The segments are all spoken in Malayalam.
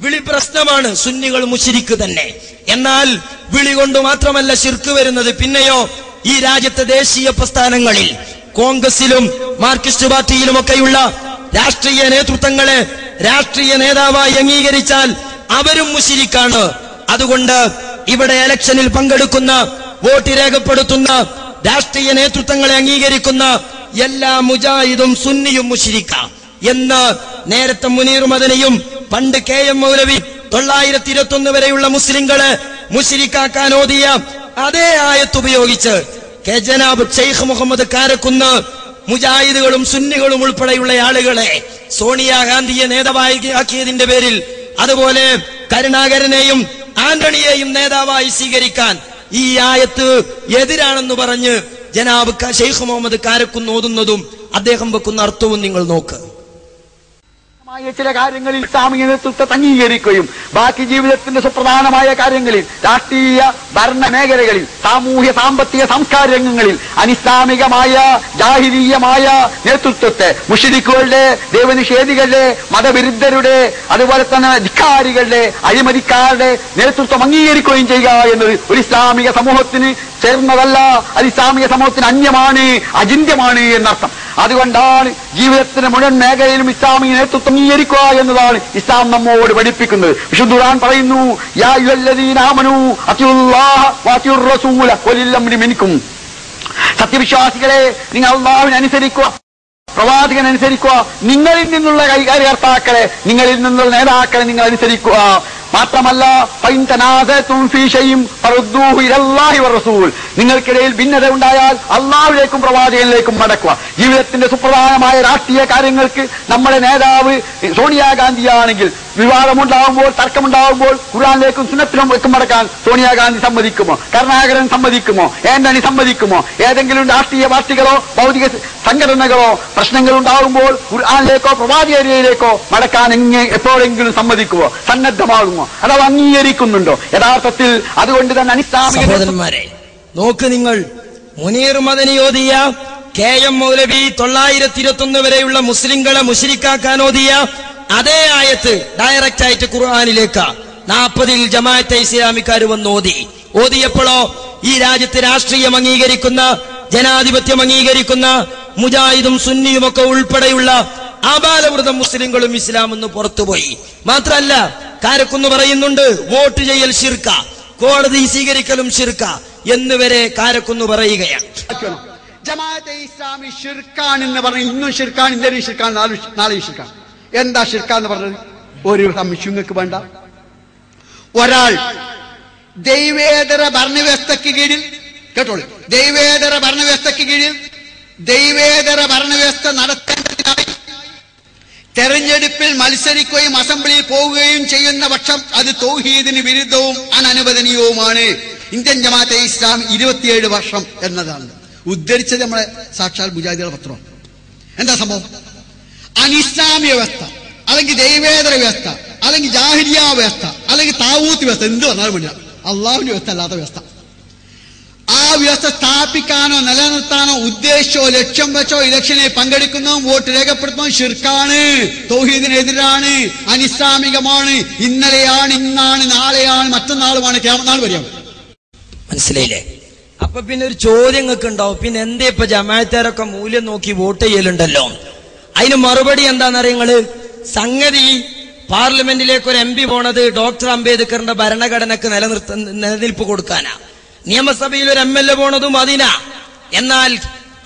വിളി പ്രശ്നമാണ്. സുന്നികൾ മുശ്രിക്ക് തന്നെ. എന്നാൽ വിളി കൊണ്ട് മാത്രമല്ല ശിർക്ക് വരുന്നത്. പിന്നെയോ ഈ രാജ്യത്തെ ദേശീയ പ്രസ്ഥാനങ്ങളിൽ കോൺഗ്രസിലും മാർക്സിസ്റ്റ് പാർട്ടിയിലുമൊക്കെയുള്ള രാഷ്ട്രീയ നേതൃത്വങ്ങളെ രാഷ്ട്രീയ നേതാവായി അംഗീകരിച്ചാൽ അവരും മുശ്രിക്കാണ്. അതുകൊണ്ട് ഇവിടെ ഇലക്ഷനിൽ പങ്കെടുക്കുന്ന, വോട്ട് രേഖപ്പെടുത്തുന്ന രാഷ്ട്രീയ നേതൃത്വങ്ങളെ അംഗീകരിക്കുന്ന എല്ലാ മുജാഹിദും സുന്നിയും മുശ്രിക്കാണ് എന്ന് നേരത്തെ മുനീർ മദനിയും പണ്ട് KM മൗലവി 921 വരെയുള്ള മുസ്ലിങ്ങളെ മുശ്രിക്കാക്കാൻ ഓതിയ അതേ ആയത്ത് ഉപയോഗിച്ച് ജനാബ് ഷെയ്ഖ് മുഹമ്മദ് കാരക്കുന്ന് മുജാഹിദുകളും സുന്നികളും ഉൾപ്പെടെയുള്ള ആളുകളെ സോണിയാഗാന്ധിയെ നേതാവാക്കിയതിന്റെ പേരിൽ, അതുപോലെ കരുണാകരനെയും ആന്റണിയെയും നേതാവായി സ്വീകരിക്കാൻ ഈ ആയത്ത് എതിരാണെന്ന് പറഞ്ഞ് ജനാബ് ഷെയ്ഖ് മുഹമ്മദ് കാരക്കുന്ന് ഓതുന്നതും അദ്ദേഹം വെക്കുന്ന അർത്ഥവും നിങ്ങൾ നോക്ക്. ചില കാര്യങ്ങളിൽ ഇസ്ലാമിക നേതൃത്വത്തെ അംഗീകരിക്കുകയും ബാക്കി ജീവിതത്തിന്റെ സുപ്രധാനമായ കാര്യങ്ങളിൽ, രാഷ്ട്രീയ ഭരണ മേഖലകളിൽ, സാമൂഹ്യ സാമ്പത്തിക സംസ്കാര രംഗങ്ങളിൽ അനിസ്ലാമികമായ ജാഹിലീയമായ നേതൃത്വത്തെ, മുശ്രിക്കുകളുടെ, ദൈവനിഷേധികളുടെ, മതവിരുദ്ധരുടെ, അതുപോലെ തന്നെ ധിക്കാരികളുടെ, അഴിമതിക്കാരുടെ നേതൃത്വം അംഗീകരിക്കുകയും ചെയ്യുക എന്നത് ഒരു ഇസ്ലാമിക സമൂഹത്തിന് ചേർന്നതല്ല. അത് ഇസ്ലാമിക സമൂഹത്തിന് അന്യമാണ്, അചിന്യമാണ് എന്നർത്ഥം. അതുകൊണ്ടാണ് ജീവിതത്തിന്റെ മുഴുവൻ മേഖലയിലും ഇസ്ലാമിക നേതൃത്വം അംഗീകരിക്കുക എന്നതാണ് ഇസ്ലാം നമ്മോട് പഠിപ്പിക്കുന്നത്. വിശുദ്ധ ഖുർആൻ പറയുന്നു, യാ അയ്യുഹല്ലദീന ആമനൂ അത്തിഉല്ലാഹ വഅത്തിഉർ റസൂല വലിൽ അംരി മിൻകും. സത്യവിശ്വാസികളെ, നിങ്ങൾ അല്ലാഹുവിനെ അനുസരിക്കുക, പ്രവാചകനെ അനുസരിക്കുക, നിങ്ങളിൽ നിന്നുള്ള കാര്യകർത്താക്കളെ, നിങ്ങളിൽ നിന്നുള്ള നേതാക്കളെ നിങ്ങൾ അനുസരിക്കുക. മാത്രമല്ല, നിങ്ങൾക്കിടയിൽ ഭിന്നത ഉണ്ടായാൽ അള്ളാഹുവിലേക്കും പ്രവാചകനിലേക്കും മടക്കുക. ജീവിതത്തിന്റെ സുപ്രധാനമായ രാഷ്ട്രീയ കാര്യങ്ങൾക്ക് നമ്മുടെ നേതാവ് സോണിയാഗാന്ധിയാണെങ്കിൽ വിവാദമുണ്ടാകുമ്പോൾ, തർക്കമുണ്ടാകുമ്പോൾ ഖുർആനിലേക്കും സുന്നത്തിലേക്കും മടക്കാൻ സോണിയാഗാന്ധി സമ്മതിക്കുമോ? കരുണാകരൻ സമ്മതിക്കുമോ? ആന്റണി സമ്മതിക്കുമോ? ഏതെങ്കിലും രാഷ്ട്രീയ പാർട്ടികളോ ഭൗതിക സംഘടനകളോ പ്രശ്നങ്ങൾ ഉണ്ടാകുമ്പോൾ ഖുർആനിലേക്കോ പ്രവാചകനിലേക്കോ മടക്കാൻ എപ്പോഴെങ്കിലും സമ്മതിക്കുമോ? സന്നദ്ധമാകുമോ? അഥവാ അംഗീകരിക്കുന്നുണ്ടോ യഥാർത്ഥത്തിൽ? അതുകൊണ്ട് തന്നെ അനിസ്ലാമിക സഹോദരന്മാരെ നോക്ക്, നിങ്ങൾ മുനീർ മദനി ഓതിയ KM മൗലവി 921 വരെയുള്ള മുസ്ലിങ്ങളെ മുശ്രിക്കാക്കാൻ ഓതിയ അതേ ആയത്ത് ഡയറക്റ്റ് ആയിട്ട് ഖുർആനിലേക്ക് 40-ൽ ജമാഅത്തെ ഇസ്ലാമിക്കാർ വന്ന് ഓതിയപ്പോഴോ ഈ രാജ്യത്ത് രാഷ്ട്രീയം അംഗീകരിക്കുന്ന, ജനാധിപത്യം അംഗീകരിക്കുന്ന മുജാഹിദും സുന്നിയുമൊക്കെ ഉൾപ്പെടെയുള്ള ആബാലവൃതം മുസ്ലിങ്ങളും ഇസ്ലാം എന്ന് പുറത്തുപോയി. മാത്രല്ല, കാരക്കുന്ന് പറയുന്നുണ്ട് വോട്ട് ചെയ്യൽ ശിർക്ക, കോടതി സ്വീകരിക്കലും ശിർക്ക എന്നുവരെ കാരക്കുന്ന് പറയുകയാണ്. ജമാഅത്തെ ഇസ്ലാമി ഷിർക്കാണെന്ന് പറഞ്ഞു. ഇന്നും ഷിർക്കാണ്, ഇന്നലെ ഷിർക്കാണ്, നാളെ ഷിർക്കാണ്. എന്താ ഷിർക്കാന്ന് പറഞ്ഞത്? ഒരു സംശയം നിങ്ങൾക്ക് വേണ്ട. ഒരാൾ ദൈവേതര ഭരണവ്യവസ്ഥയ്ക്ക് കീഴിൽ, കേട്ടോളൂ, ദൈവേതര ഭരണവ്യവസ്ഥയ്ക്ക് കീഴിൽ ദൈവേതര ഭരണവ്യവസ്ഥ നടത്തേണ്ടതിനായി തെരഞ്ഞെടുപ്പിൽ മത്സരിക്കുകയും അസംബ്ലിയിൽ പോവുകയും ചെയ്യുന്ന പക്ഷം അത് തൗഹീദിന് വിരുദ്ധവും അനനുവദനീയവുമാണ്. ഇന്ത്യൻ ജമാഅത്തെ ഇസ്ലാം 27 വർഷം എന്നതാണ് ഉദ്ധരിച്ചത് നമ്മളെ സാക്ഷാൽ മുജാഹിദുകളുടെ പത്രം. എന്താ സംഭവം? അനിസ്ലാമിക വ്യവസ്ഥ, അല്ലെങ്കിൽ ദൈവേതര വ്യവസ്ഥ, അല്ലെങ്കിൽ ജാഹിലിയ വ്യവസ്ഥ, അല്ലെങ്കിൽ താവൂത്ത് വ്യവസ്ഥ, എന്ത് പറഞ്ഞാലും വേണ്ട, അള്ളാഹുവിന്റെ വ്യവസ്ഥ അല്ലാത്ത വ്യവസ്ഥ. ആ വ്യവസ്ഥ സ്ഥാപിക്കാനോ നിലനിർത്താനോ ഉദ്ദേശിച്ചോ ലക്ഷ്യം വെച്ചോ ഇലക്ഷനിൽ പങ്കെടുക്കുന്നതും വോട്ട് രേഖപ്പെടുത്തുന്നതും ശിർക്കാണ്, തൗഹീദിനെതിരാണ്, അനിസ്ലാമികമാണ്. ഇന്നലെയാണ്, ഇന്നാണ്, നാളെയാണ്, മറ്റന്നാളുമാണ്, ഖിയാമത്ത് നാൾ വരെയാണ്. മനസ്സിലായില്ലേ? അപ്പൊ പിന്നെ ഒരു ചോദ്യം നിങ്ങൾക്ക് ഉണ്ടാവും, പിന്നെ എന്തേ ഇപ്പൊ ജമാഅത്തുകാരൊക്കെ മൂല്യം നോക്കി വോട്ട് ചെയ്യലുണ്ടല്ലോ? അതിന് മറുപടി എന്താണെന്നറിയങ്ങള്? സംഗതി പാർലമെന്റിലേക്ക് ഒരു MP പോണത് ഡോക്ടർ അംബേദ്കറിന്റെ ഭരണഘടനക്ക് നിലനിൽപ്പ് കൊടുക്കാനാ. നിയമസഭയിൽ ഒരു MLA പോണതും അതിനാ. എന്നാൽ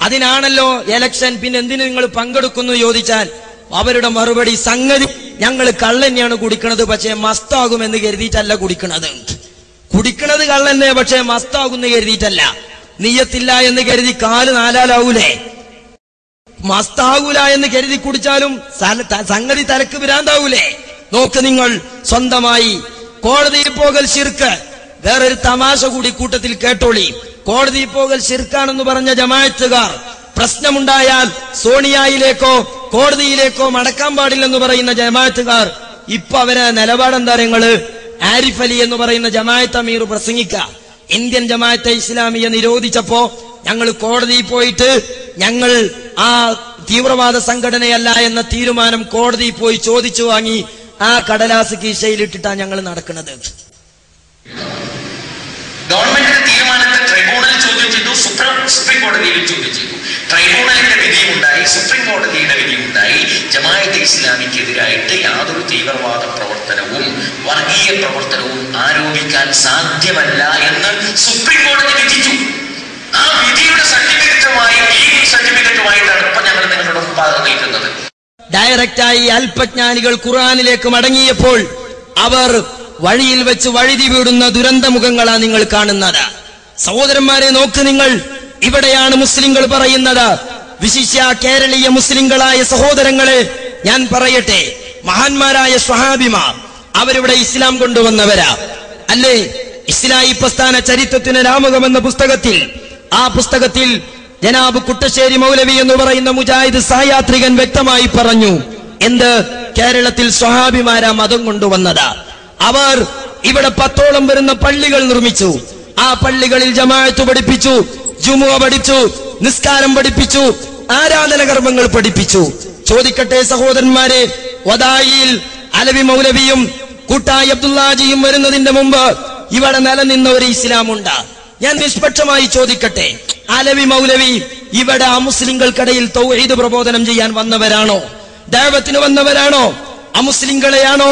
അതിനാണല്ലോ എലക്ഷൻ. പിന്നെ എന്തിനു നിങ്ങൾ പങ്കെടുക്കുന്നു ചോദിച്ചാൽ അവരുടെ മറുപടി, സംഗതി ഞങ്ങൾ കള്ളന്നെയാണ് കുടിക്കണത്, പക്ഷേ മസ്താകുമെന്ന് കരുതിയിട്ടല്ല കുടിക്കണത്. കുടിക്കണത് കള്ളന്നെ, പക്ഷേ മസ്താകുമെന്ന് കരുതിയിട്ടല്ല. നിയ്യത്തില്ല എന്ന് കരുതി കാല് നാലാലാവൂലേ? മസ്താകൂല എന്ന് കരുതി കുടിച്ചാലും സംഗതി തലക്ക് ഭ്രാന്താവൂലേ? നോക്ക് നിങ്ങൾ, സ്വന്തമായി കോടതിയിൽ പോകൽ ശിർക്ക്. വേറൊരു തമാശ കൂടി കൂട്ടത്തിൽ കേട്ടോളി. കോടതിയിൽ പോകൽ ശിർക്കാണെന്ന് പറഞ്ഞ ജമാഅത്തുകാർ പ്രശ്നമുണ്ടായാൽ സോണിയായിലേക്കോ കോടതിയിലേക്കോ മടക്കാൻ പാടില്ലെന്ന് പറയുന്ന ജമാഅത്തുകാർ ഇപ്പൊ അവരെ നിലപാടെന്താ? നിങ്ങള് ആരിഫ് അലി എന്ന് പറയുന്ന ജമാഅത്ത് അമീർ പ്രസംഗിക്ക, ഇന്ത്യൻ ജമാഅത്തെ ഇസ്ലാമിയെ നിരോധിച്ചപ്പോ ഞങ്ങൾ കോടതിയിൽ പോയിട്ട് ഞങ്ങൾ ആ തീവ്രവാദ സംഘടനയല്ല എന്ന തീരുമാനം കോടതിയിൽ പോയി ചോദിച്ചു വാങ്ങി. ആ കടലാസ് കീശയിലിട്ടിട്ടാ ഞങ്ങൾ നടക്കുന്നത്. ഗവൺമെന്റിന്റെ തീരുമാനത്തെ ട്രൈബ്യൂണൽ ചോദ്യം ചെയ്തു, സുപ്രീം കോടതിയിൽ ചോദ്യം ചെയ്തു. ട്രൈബ്യൂണലിന്റെ വിധിയുണ്ടായി, സുപ്രീം കോടതിയുടെ വിധിയുണ്ടായി. ജമാഅത്തെ ഇസ്ലാമിക്കെതിരായിട്ട് യാതൊരു തീവ്രവാദ പ്രവർത്തനവും വർഗീയ പ്രവർത്തനവും ആരോപിക്കാൻ സാധ്യമല്ല എന്ന് സുപ്രീം കോടതി വിധിച്ചു. ആ വിധിയുടെ സർട്ടിഫിക്കറ്റുമായിട്ടാണ് ഇപ്പൊ ഞങ്ങൾ നിങ്ങളുടെ മുമ്പാകെ നിൽക്കുന്നത്. ഡയറക്റ്റായി അല്പജ്ഞാനികൾ ഖുർആനിലേക്ക് മടങ്ങിയപ്പോൾ അവർ വഴിയിൽ വെച്ച് വഴുതി വീടുന്ന ദുരന്തമുഖങ്ങളാണ് നിങ്ങൾ കാണുന്നത്. സഹോദരന്മാരെ നോക്ക് നിങ്ങൾ, ഇവിടെയാണ് മുസ്ലിങ്ങൾ പറയുന്നത്. വിശിഷ്യ കേരളീയ മുസ്ലിങ്ങളായ സഹോദരങ്ങളെ ഞാൻ പറയട്ടെ, മഹാന്മാരായ സ്വഹാബിമാർ അവരിവിടെ ഇസ്ലാം കൊണ്ടുവന്നവരാ അല്ലേ? ഇസ്ലാഹി പ്രസ്ഥാന ചരിത്രത്തിന് രാമുഖം എന്ന പുസ്തകത്തിൽ, ആ പുസ്തകത്തിൽ ജനാബ് കുട്ടശ്ശേരി മൗലവി എന്ന് പറയുന്ന മുജാഹിദ് സഹയാത്രികൻ വ്യക്തമായി പറഞ്ഞു, എന്ത്? കേരളത്തിൽ സ്വഹാബിമാരാ മതം കൊണ്ടുവന്നത്. അവർ ഇവിടെ 10ഓളം വരുന്ന പള്ളികൾ നിർമ്മിച്ചു. ആ പള്ളികളിൽ ജമാഅത്ത് പഠിപ്പിച്ചു, ജുമുഅ പഠിച്ചു, നിസ്കാരം പഠിപ്പിച്ചു, ആരാധന കർമ്മങ്ങൾ പഠിപ്പിച്ചു. ചോദിക്കട്ടെ സഹോദരന്മാരെ, വദായിൽ അലവി മൗലവിയും കൂട്ടായി അബ്ദുല്ലാജിയും വരുന്നതിന്റെ മുമ്പ് ഇവിടെ നിലനിന്ന ഒരു ഇസ്ലാമുണ്ട്? ഞാൻ നിഷ്പക്ഷമായി ചോദിക്കട്ടെ, അലവി മൗലവി ഇവിടെ അമുസ്ലിങ്ങൾക്കിടയിൽ തൗഹീദ് പ്രബോധനം ചെയ്യാൻ വന്നവരാണോ? ദഅവത്തിന് വന്നവരാണോ? അമുസ്ലിങ്ങളെയാണോ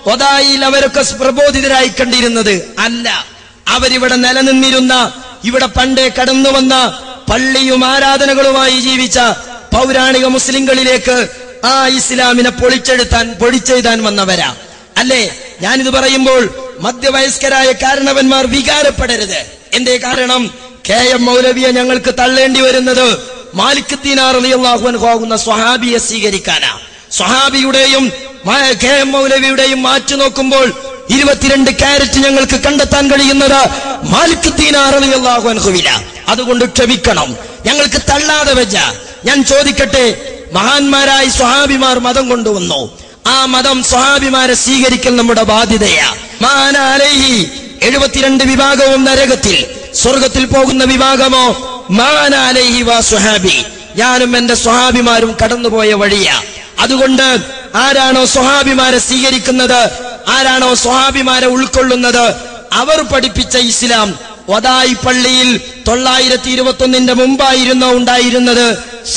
വദായിൽ അവരൊക്കെ പ്രബോധിതരായി കണ്ടിരുന്നത്? അല്ല. അവരിവിടെ നിലനിന്നിരുന്ന, ഇവിടെ പണ്ടേ കടന്നു വന്ന പള്ളിയും ആരാധനകളുമായി ജീവിച്ച പൗരാണിക മുസ്ലിങ്ങളിലേക്ക് ആ ഇസ്ലാമിനെ പൊളിച്ചെഴുതാൻ വന്നവരാ അല്ലേ? ഞാനിത് പറയുമ്പോൾ മധ്യവയസ്കരായ കാരണവന്മാർ വികാരപ്പെടരുത്. എന്തേ കാരണം? KM മൗലവിയെ ഞങ്ങൾക്ക് തള്ളേണ്ടി വരുന്നത് മാലിക് ദീനാർ റളിയല്ലാഹു അൻഹു ആകുന്ന സ്വഹാബിയെ സ്വീകരിക്കാനാ. സ്വഹാബിയുടെയും KM മൗലവിയുടെയും മാറ്റി നോക്കുമ്പോൾ 22 കാരറ്റ് ഞങ്ങൾക്ക് കണ്ടെത്താൻ കഴിയുന്നത് മാലിക് ദീനാർ റളിയല്ലാഹു അൻഹുവില. അതുകൊണ്ട് ക്ഷമിക്കണം, ഞങ്ങൾക്ക് തള്ളാതെ വെച്ച. ഞാൻ ചോദിക്കട്ടെ, മഹാന്മാരായ സ്വഹാബിമാർ മതം കൊണ്ടുവന്നു. ആ മതം സ്വഹാബിമാരെ സ്വീകരിക്കൽ നമ്മുടെ ബാധ്യതയാ. മാന അലൈഹി 72 വിഭാഗവും നരകത്തിൽ, സ്വർഗത്തിൽ പോകുന്ന വിഭാഗമോ മാന അലൈഹി വാ സ്വഹാബി, ഞാനും എന്റെ സ്വഹാബിമാരും കടന്നുപോയ വഴിയാ. അതുകൊണ്ട് ആരാണോ സ്വഹാബിമാരെ സ്വീകരിക്കുന്നത്, ആരാണോ സ്വഹാബിമാരെ ഉൾക്കൊള്ളുന്നത്, അവർ പഠിപ്പിച്ച ഇസ്ലാം വദായി പള്ളിയിൽ 921 മുമ്പായിരുന്നോ ഉണ്ടായിരുന്നത്,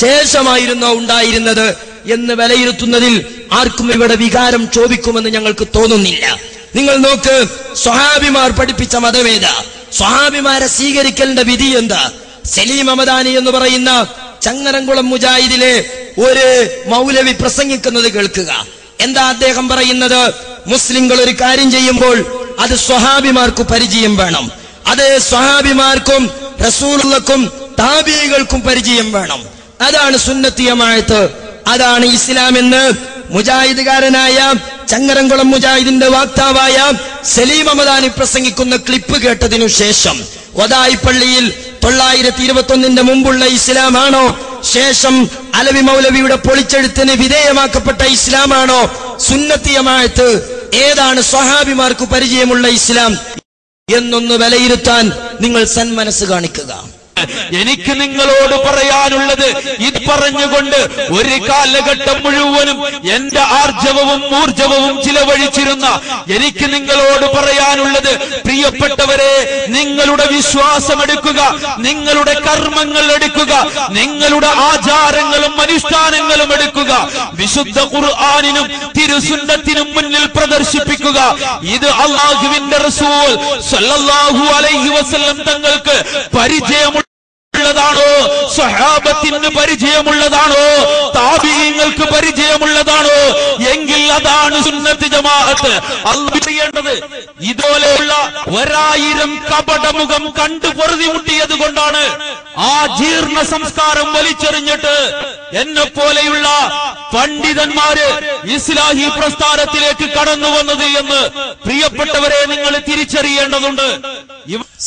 ശേഷമായിരുന്നോ ഉണ്ടായിരുന്നത് എന്ന് വിലയിരുത്തുന്നതിൽ ആർക്കും ഇവിടെ വികാരം ചോദിക്കുമെന്ന് ഞങ്ങൾക്ക് തോന്നുന്നില്ല. നിങ്ങൾ നോക്ക്, സ്വഹാബിമാർ പഠിപ്പിച്ച മതമേതാ? സ്വഹാബിമാരെ സ്വീകരിക്കലിന്റെ വിധി എന്താ? സലീം അമദാനി എന്ന് പറയുന്ന ചങ്ങരംകുളം മുജാഹിദിലെ ഒരു മൗലവി പ്രസംഗിക്കുന്നത് കേൾക്കുക. എന്താ അദ്ദേഹം പറയുന്നത്? മുസ്ലിങ്ങൾ ഒരു കാര്യം ചെയ്യുമ്പോൾ അത് സ്വഹാബിമാർക്ക് പരിചയം വേണം. അത് സ്വഹാബിമാർക്കും റസൂലുള്ളാഹിക്കും താബിഈകൾക്കും പരിചയം വേണം. അതാണ് സുന്നത്തി ജമാഅത്ത്, അതാണ് ഇസ്ലാം എന്ന് മുജാഹിദുകാരനായ ചങ്ങരംകുളം മുജാഹിദിന്റെ വാക്താവായ സലീം അമദാനി പ്രസംഗിക്കുന്ന ക്ലിപ്പ് കേട്ടതിനു ശേഷം വദായി പള്ളിയിൽ 921 മുമ്പുള്ള ഇസ്ലാമാണോ, ശേഷം അലവി മൗലവിയുടെ പൊളിച്ചെഴുത്തിന് വിധേയമാക്കപ്പെട്ട ഇസ്ലാമാണോ സുന്നത്തി ജമാഅത്ത്, ഏതാണ് സ്വഹാബിമാർക്ക് പരിചയമുള്ള ഇസ്ലാം എന്നൊന്ന് വിലയിരുത്താൻ നിങ്ങൾ സന്മനസ് കാണിക്കുക. എനിക്ക് നിങ്ങളോട് പറയാനുള്ളത് ഇത് പറഞ്ഞുകൊണ്ട് ഒരു കാലഘട്ടം മുഴുവനും എന്റെ ആർജവവും ഊർജവവും ചിലവഴിച്ചിരുന്ന എനിക്ക് നിങ്ങളോട് പറയാനുള്ളത്, പ്രിയപ്പെട്ടവരെ, നിങ്ങളുടെ വിശ്വാസം എടുക്കുക, നിങ്ങളുടെ കർമ്മങ്ങൾ എടുക്കുക, നിങ്ങളുടെ ആചാരങ്ങളും അനുഷ്ഠാനങ്ങളും എടുക്കുക, വിശുദ്ധ ഖുർആനിനും തിരുസുന്നത്തിനും മുന്നിൽ പ്രദർശിപ്പിക്കുക. ഇത് അല്ലാഹുവിന്റെ റസൂൽ സല്ലല്ലാഹു അലൈഹി വസല്ലം തങ്ങൾക്ക് പരിചയമുള്ളതാണോ, സ്വഹാബത്തിന് പരിചയമുള്ളതാണോ, താബിഈങ്ങൾക്ക് പരിചയമുള്ളതാണോ എങ്കിൽ അതാണ് സുന്നത്ത് ജമാഅത്ത്. അല്ലാഹു ചെയ്യേണ്ടത് ഇതുപോലെയുള്ള 1000 കപടമുഖം കണ്ടു പൊറുതി മുട്ടിയത് കൊണ്ടാണ് ആ ജീർണ സംസ്കാരം വലിച്ചെറിഞ്ഞിട്ട് എന്നെ പോലെയുള്ള പണ്ഡിതന്മാര് ഇസ്ലാഹി പ്രസ്ഥാനത്തിലേക്ക് കടന്നു വന്നത് എന്ന് പ്രിയപ്പെട്ടവരെ നിങ്ങൾ തിരിച്ചറിയേണ്ടതുണ്ട്.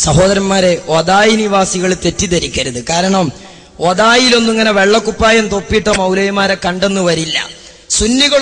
സഹോദരന്മാരെ, വദായി നിവാസികൾ തെറ്റിദ്ധരിക്കരുത്. കാരണം വദായിലൊന്നും ഇങ്ങനെ വെള്ളക്കുപ്പായം തൊപ്പിയിട്ട മൗലവിമാരെ കണ്ടെന്ന് വരില്ല. സുന്നികൾ